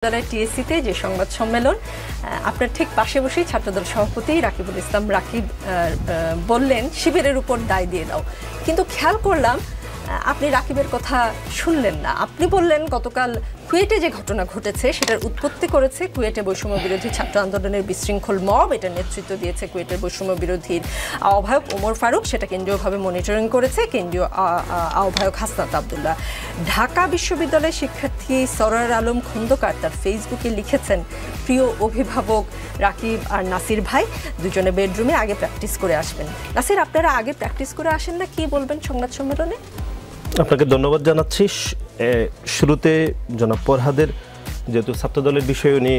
টিএসসিতে যে সংবাদ সম্মেলন আপনার ঠিক পাশে বসেই ছাত্রদল সভাপতি রাকিবুল ইসলাম রাকিব বললেন শিবিরের উপর দায় দিয়ে দাও, কিন্তু খেয়াল করলাম আপনি রাকিবের কথা শুনলেন না। আপনি বললেন গতকাল কুয়েটে যে ঘটনা ঘটেছে সেটার উৎপত্তি করেছে কুয়েটে বৈষম্য বিরোধী ছাত্র আন্দোলনের বিশৃঙ্খল মব, এটার নেতৃত্ব দিয়েছে কুয়েটের বৈষম্য বিরোধীর আহ্বায়ক ওমর ফারুক, সেটা কেন্দ্রীয়ভাবে মনিটরিং করেছে কেন্দ্রীয় আহ্বায়ক হাসনাত আবদুল্লাহ। ঢাকা বিশ্ববিদ্যালয়ের শিক্ষার্থী সরোয়ার আলম খন্দকার তার ফেসবুকে লিখেছেন, প্রিয় অভিভাবক রাকিব আর নাসির ভাই দুজনে বেডরুমে আগে প্র্যাকটিস করে আসবেন। নাসির, আপনারা আগে প্র্যাকটিস করে আসেন না, কি বলবেন সংবাদ সম্মেলনে? আপনাকে ধন্যবাদ জানাচ্ছি। শুরুতে জনাব ফরহাদের যেহেতু ছাত্রদলের বিষয়ে উনি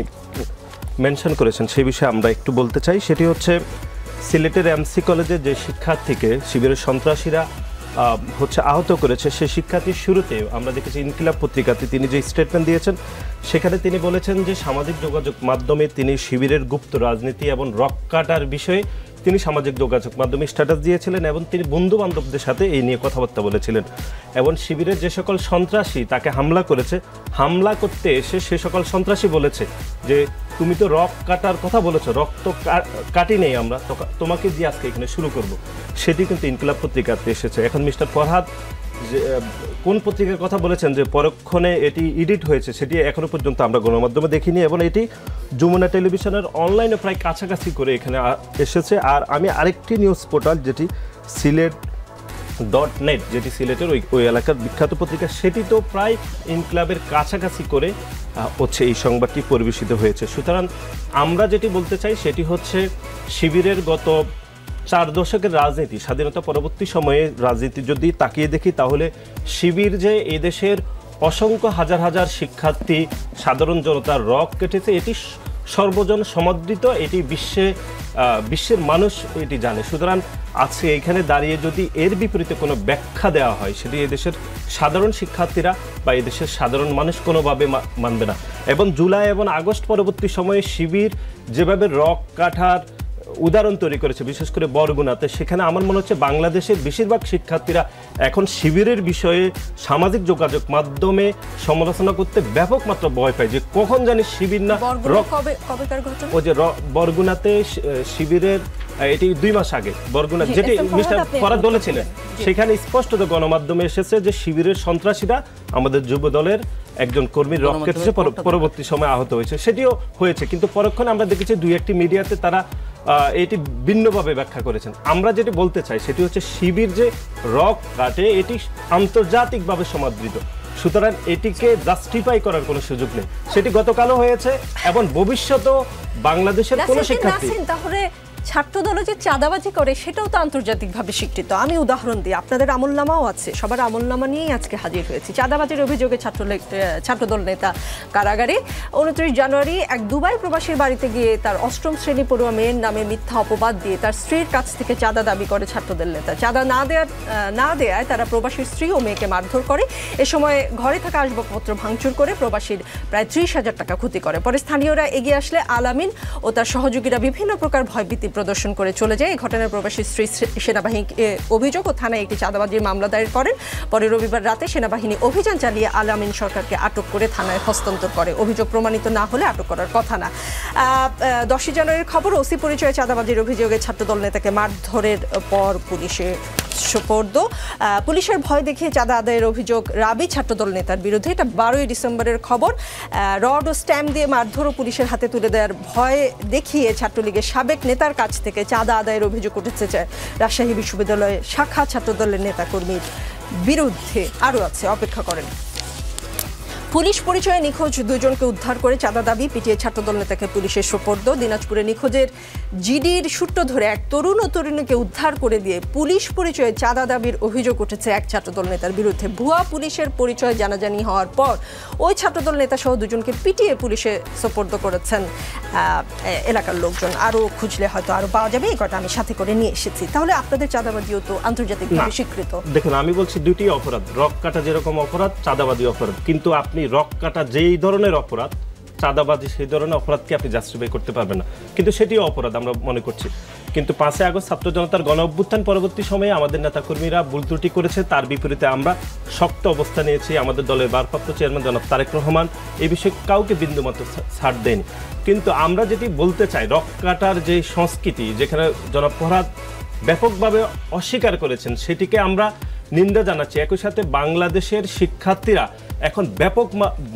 মেনশন করেছেন সেই বিষয়ে আমরা একটু বলতে চাই। সেটি হচ্ছে সিলেটের এমসি কলেজের যে শিক্ষার্থীকে শিবিরের সন্ত্রাসীরা আহত করেছে, সেই শিক্ষার্থীর শুরুতে আমরা দেখেছি ইনকিলাব পত্রিকাতে তিনি যে স্টেটমেন্ট দিয়েছেন সেখানে তিনি বলেছেন যে সামাজিক যোগাযোগ মাধ্যমে তিনি শিবিরের গুপ্ত রাজনীতি এবং রক কাটার বিষয়ে তিনি সামাজিক যোগাযোগ মাধ্যমে স্ট্যাটাস দিয়েছিলেন এবং তিনি বন্ধু বান্ধবদের সাথে এই নিয়ে কথাবার্তা বলেছিলেন এবং শিবিরের যে সকল সন্ত্রাসী তাকে হামলা করেছে, হামলা করতে এসে সে সকল সন্ত্রাসী বলেছে যে তুমি তো রক কাটার কথা বলেছো, রক্ত কাটি নেই আমরা, তোমাকে দিয়ে আজকে এখানে শুরু করব। সেটি কিন্তু ইনকিলাব পত্রিকাতে এসেছে। এখন মিস্টার ফরহাদ যে কোন পত্রিকার কথা বলেছেন যে পরক্ষণে এটি এডিট হয়েছে সেটি এখনো পর্যন্ত আমরা গণমাধ্যমে দেখিনি এবং এটি যমুনা টেলিভিশনের অনলাইনে প্রায় কাছাকাছি করে এখানে এসেছে। আর আমি আরেকটি নিউজ পোর্টাল যেটি সিলেট.net, যেটি সিলেটের ওই এলাকার বিখ্যাত পত্রিকা, সেটি তো প্রায় ইনকিলাবের কাছাকাছি করে এই সংবাদটি পরিবেশিত হয়েছে। সুতরাং আমরা যেটি বলতে চাই সেটি হচ্ছে শিবিরের গত 4 দশকের রাজনীতি, স্বাধীনতা পরবর্তী সময়ে রাজনীতি যদি তাকিয়ে দেখি তাহলে শিবির যে এই দেশের অসংখ্য হাজার হাজার শিক্ষার্থী সাধারণ জনতার রক কেটেছে, এটি সর্বজন সমাদৃত, এটি বিশ্বের মানুষ এটি জানে। সুতরাং আজকে এখানে দাঁড়িয়ে যদি এর বিপরীতে কোনো ব্যাখ্যা দেওয়া হয় সেটি এদেশের সাধারণ শিক্ষার্থীরা বা এদেশের সাধারণ মানুষ কোনোভাবে মানবে না। এবং জুলাই এবং আগস্ট পরবর্তী সময়ে শিবির যেভাবে রক কাটার উদাহরণ তৈরি করেছে বিশেষ করে বরগুনাতে, সেখানে আমার মনে হচ্ছে বাংলাদেশের বেশিরভাগ শিক্ষার্থীরা এখন শিবিরের বিষয়ে সামাজিক যোগাযোগ মাধ্যমে সমালোচনা করতে ব্যাপক মাত্রা ভয় পায় যে কখন জানি শিবির না ওই যে বরগুনাতে শিবিরের এটি 2 মাস আগে বরগুনা যেটি মিস্টার ফরহাদ বলেছিলেন সেখানে স্পষ্টত গণমাধ্যমে এসেছে যে শিবিরের সন্ত্রাসীরা আমাদের যুব দলের একজন কর্মীর রক কেটেছে, পরবর্তী সময় আহত হয়েছে, সেটিও হয়েছে। কিন্তু পরক্ষণে আমরা দেখেছি 2-1টি মিডিয়াতে তারা এটি ভিন্নভাবে ব্যাখ্যা করেছেন। আমরা যেটি বলতে চাই সেটি হচ্ছে শিবির যে রক কাটে এটি আন্তর্জাতিকভাবে সমাদৃত, সুতরাং এটিকে জাস্টিফাই করার কোনো সুযোগ নেই। সেটি গতকালও হয়েছে এবং ভবিষ্যতেও বাংলাদেশের কোনো শিক্ষার্থী তাহলে ছাত্রদল যে চাঁদাবাজি করে সেটাও তো আন্তর্জাতিকভাবে স্বীকৃত। আমি উদাহরণ দিই, আপনাদের আমলনামাও আছে, সবার আমলনামা নিয়েই আজকে হাজির হয়েছি। চাঁদাবাজির অভিযোগে ছাত্রদল নেতা কারাগারে। 29 জানুয়ারি এক দুবাই প্রবাসীর বাড়িতে গিয়ে তার 8ম শ্রেণী পড়ুয়া মেয়ের নামে মিথ্যা অপবাদ দিয়ে তার স্ত্রীর কাছ থেকে চাঁদা দাবি করে ছাত্রদল নেতা। চাঁদা না দেয়ায় তারা প্রবাসীর স্ত্রী ও মেয়েকে মারধর করে। এ সময় ঘরে থাকা আসবাবপত্র ভাঙচুর করে প্রবাসীর প্রায় 30,000 টাকা ক্ষতি করে। পরে স্থানীয়রা এগিয়ে আসলে আলামিন ও তার সহযোগীরা বিভিন্ন প্রকার ভয়ভীতি প্রদর্শন করে চলে যায়। এই ঘটনার প্রবাসী স্ত্রী সেনাবাহিনীকে অভিযোগ ও থানায় একটি চাঁদাবাজির মামলা দায়ের করেন। পরে রবিবার রাতে সেনাবাহিনী অভিযান চালিয়ে আলামিন সরকারকে আটক করে থানায় হস্তান্তর করে। অভিযোগ প্রমাণিত না হলে আটক করার কথা না। 10 জানুয়ারির খবর, ওসি পরিচয়ে চাঁদাবাজির অভিযোগে ছাত্রদল নেতাকে মারধরের পর পুলিশে সোপর্দ। পুলিশের ভয় দেখিয়ে চাঁদা আদায়ের অভিযোগ রাবি ছাত্রদল নেতার বিরুদ্ধে। এটা 12 ডিসেম্বরের খবর। রড ও স্ট্যাম্প দিয়ে মারধর ও পুলিশের হাতে তুলে দেওয়ার ভয় দেখিয়ে ছাত্রলীগের সাবেক নেতার কাছ থেকে চাঁদা আদায়ের অভিযোগ উঠেছে রাজশাহী বিশ্ববিদ্যালয়ে শাখা ছাত্রদলের নেতাকর্মীর বিরুদ্ধে। আরও আছে, অপেক্ষা করেন। পুলিশ পরিচয়ে নিখোঁজ 2 জনকে উদ্ধার করে চাঁদা দাবি পিটিয়ে ছাত্রদল নেতাকে পুলিশের সোপর্দ। দিনাজপুরে নিখোঁজের জিডির সূত্র ধরে এক তরুণ ও তরুণীকে উদ্ধার করে দিয়ে পুলিশ পরিচয়ে চাঁদা দাবির অভিযোগ উঠেছে এক ছাত্রদল নেতার বিরুদ্ধে। ভুয়া পুলিশের পরিচয় জানাজানি হওয়ার পর ওই ছাত্রদল নেতা সহ 2 জনকে পিটিয়ে পুলিশে সোপর্দ করেছেন এলাকার লোকজন। আরও খুঁজলে হয়তো আরও পাওয়া যাবে, এই কথা আমি সাথে করে নিয়ে এসেছি। তাহলে আপনাদের চাঁদাবাজিও তো আন্তর্জাতিকভাবে স্বীকৃত। দেখুন, আমি বলছি দুটি অপরাধ, রক কাটা যেরকম অপরাধ, চাঁদাবাজি অপরাধ। কিন্তু আপনি রক কাটা যেই ধরনের অপরাধ চাঁদাবাজি সেই ধরনের অপরাধকে আপনি জাস্টিফাই করতে পারবেন না, কিন্তু সেটিও অপরাধ আমরা মনে করছি। কিন্তু 5ই আগস্ট ছাত্র জনতার গণ অভ্যুত্থান পরবর্তী সময়ে আমাদের নেতাকর্মীরা ভুল ত্রুটি করেছে, তার বিপরীতে আমরা শক্ত অবস্থান নিয়েছি। আমাদের দলের ভারপ্রাপ্ত চেয়ারম্যান জনাব তারেক রহমান এই বিষয়ে কাউকে বিন্দুমাত্র ছাড় দেয়নি। কিন্তু আমরা যেটি বলতে চাই, রক কাটার যে সংস্কৃতি যেখানে জনাব ফরহাদ ব্যাপকভাবে অস্বীকার করেছেন, সেটিকে আমরা নিন্দা জানাচ্ছি। একই সাথে বাংলাদেশের শিক্ষার্থীরা এখন ব্যাপক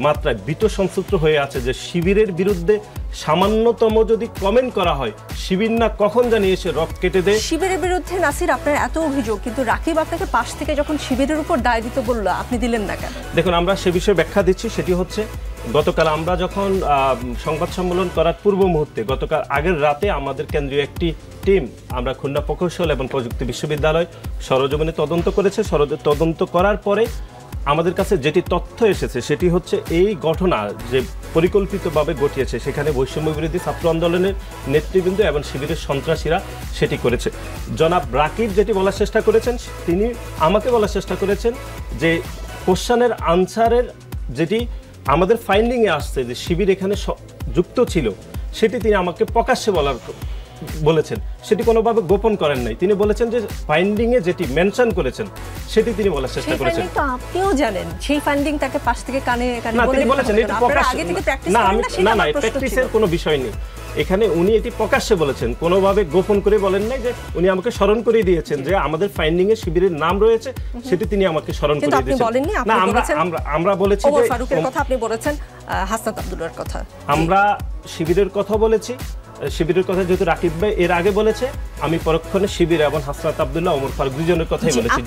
মাত্রায় ভীত সংসূত্র হয়ে আছে যে শিবিরের বিরুদ্ধে সামান্যতম যদি কমেন্ট করা হয়, শিবির না কখন জানি এসে রক কেটে দেয়। শিবিরের বিরুদ্ধে নাসির আপনার এত অভিযোগ, কিন্তু রাকিব আপনাকে পাশ থেকে যখন শিবিরের উপর দায় দিতে বললো আপনি দিলেন না কেন? দেখুন, আমরা সে বিষয়ে ব্যাখ্যা দিচ্ছি। সেটি হচ্ছে, গতকাল আমরা যখন সংবাদ সম্মেলন করার পূর্ব মুহূর্তে, গতকাল আগের রাতে আমাদের কেন্দ্রীয় একটি টিম আমরা খুলনা প্রকৌশল এবং প্রযুক্তি বিশ্ববিদ্যালয় সরজমিনে তদন্ত করেছে। তদন্ত করার পরে আমাদের কাছে যেটি তথ্য এসেছে সেটি হচ্ছে এই ঘটনা যে পরিকল্পিতভাবে ঘটিয়েছে, সেখানে বৈষম্য বিরোধী ছাত্র আন্দোলনের নেতৃবৃন্দ এবং শিবিরের সন্ত্রাসীরা সেটি করেছে। জনাব রাকিব যেটি বলার চেষ্টা করেছেন, তিনি আমাকে বলার চেষ্টা করেছেন যে কোশ্চেনের আনসারের যেটি আমাদের ফাইন্ডিংয়ে আসছে যে শিবির এখানে যুক্ত ছিল, সেটি তিনি আমাকে প্রকাশ্যে বলেছেন, সেটি কোনোভাবে গোপন করেন নাই। তিনি বলেছেন যে ফাইন্ডিংয়ে যেটি মেনশন করেছেন সেটি তিনি বলার চেষ্টা করেছেন। তো আপনিও জানেন সেই ফাইন্ডিং তাকে পাশ থেকে কানে কানে না, বলে তিনি বলেছেন এটি প্রকাশ্যে। না, প্র্যাকটিসের কোনো বিষয় নেই এখানে। উনি এটি প্রকাশ্যে বলেছেন, কোনোভাবে গোপন করে বলেন নাই। যে উনি আমাকে স্মরণ করে দিয়েছেন যে আমাদের ফাইন্ডিং এ শিবিরের নাম রয়েছে, সেটি তিনি আমাকে স্মরণ করে দিয়েছেন। না, আমরা বলেছি যে ওমর ফারুকের কথা আপনি বলেছেন, হাসনাত আব্দুল্লাহর কথা আমরা শিবিরের কথা বলেছি। শিবিরের কথা যেহেতু রাকিব ভাই এর আগে বলেছে, আমি পরক্ষণে শিবির এবং হাসনাত আব্দুল্লাহ, ওমর ফারুক দুজনের কথাই বলেছি।